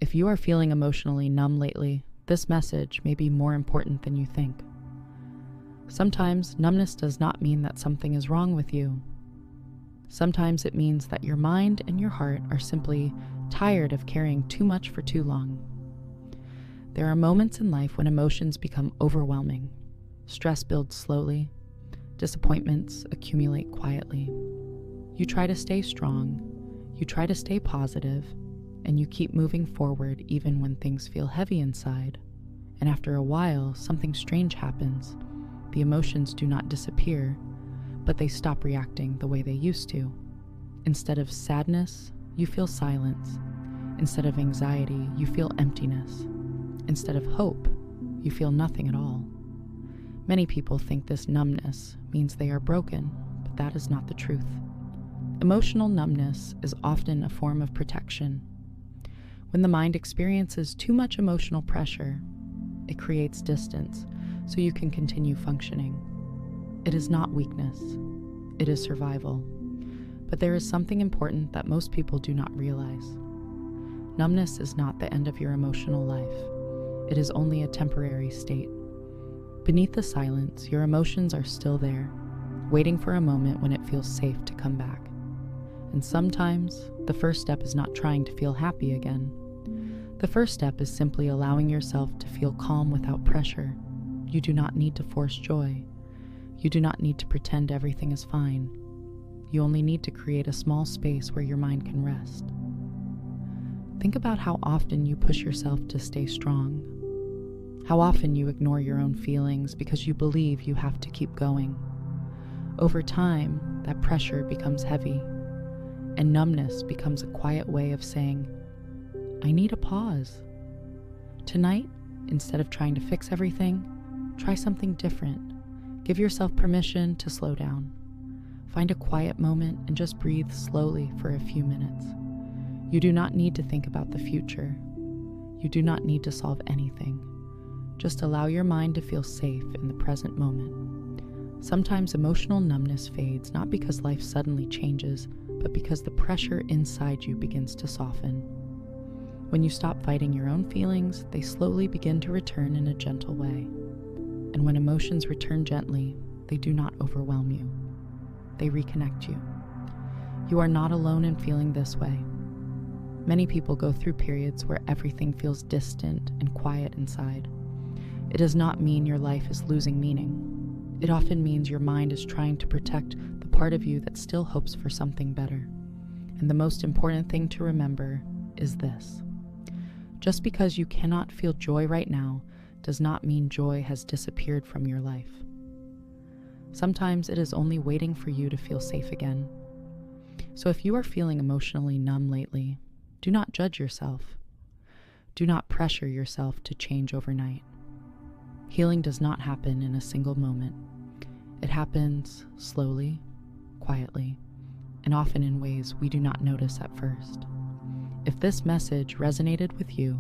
If you are feeling emotionally numb lately, this message may be more important than you think. Sometimes numbness does not mean that something is wrong with you. Sometimes it means that your mind and your heart are simply tired of carrying too much for too long. There are moments in life when emotions become overwhelming. Stress builds slowly. Disappointments accumulate quietly. You try to stay strong. You try to stay positive. And you keep moving forward even when things feel heavy inside. And after a while, something strange happens. The emotions do not disappear, but they stop reacting the way they used to. Instead of sadness, you feel silence. Instead of anxiety, you feel emptiness. Instead of hope, you feel nothing at all. Many people think this numbness means they are broken, but that is not the truth. Emotional numbness is often a form of protection. When the mind experiences too much emotional pressure, it creates distance so you can continue functioning. It is not weakness, it is survival. But there is something important that most people do not realize. Numbness is not the end of your emotional life. It is only a temporary state. Beneath the silence, your emotions are still there, waiting for a moment when it feels safe to come back. And sometimes, the first step is not trying to feel happy again. The first step is simply allowing yourself to feel calm without pressure. You do not need to force joy. You do not need to pretend everything is fine. You only need to create a small space where your mind can rest. Think about how often you push yourself to stay strong. How often you ignore your own feelings because you believe you have to keep going. Over time, that pressure becomes heavy. And numbness becomes a quiet way of saying, I need a pause. Tonight, instead of trying to fix everything, try something different. Give yourself permission to slow down. Find a quiet moment and just breathe slowly for a few minutes. You do not need to think about the future. You do not need to solve anything. Just allow your mind to feel safe in the present moment. Sometimes emotional numbness fades not because life suddenly changes, but because the pressure inside you begins to soften. When you stop fighting your own feelings, they slowly begin to return in a gentle way. And when emotions return gently, they do not overwhelm you. They reconnect you. You are not alone in feeling this way. Many people go through periods where everything feels distant and quiet inside. It does not mean your life is losing meaning. It often means your mind is trying to protect the part of you that still hopes for something better. And the most important thing to remember is this. Just because you cannot feel joy right now does not mean joy has disappeared from your life. Sometimes it is only waiting for you to feel safe again. So if you are feeling emotionally numb lately, do not judge yourself. Do not pressure yourself to change overnight. Healing does not happen in a single moment. It happens slowly, quietly, and often in ways we do not notice at first. If this message resonated with you,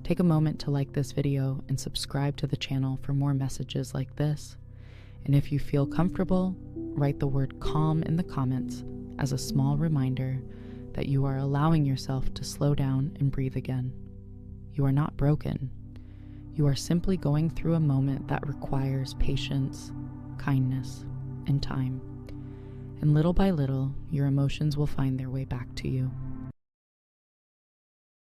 take a moment to like this video and subscribe to the channel for more messages like this. And if you feel comfortable, write the word calm in the comments as a small reminder that you are allowing yourself to slow down and breathe again. You are not broken. You are simply going through a moment that requires patience, kindness, and time. And little by little, your emotions will find their way back to you.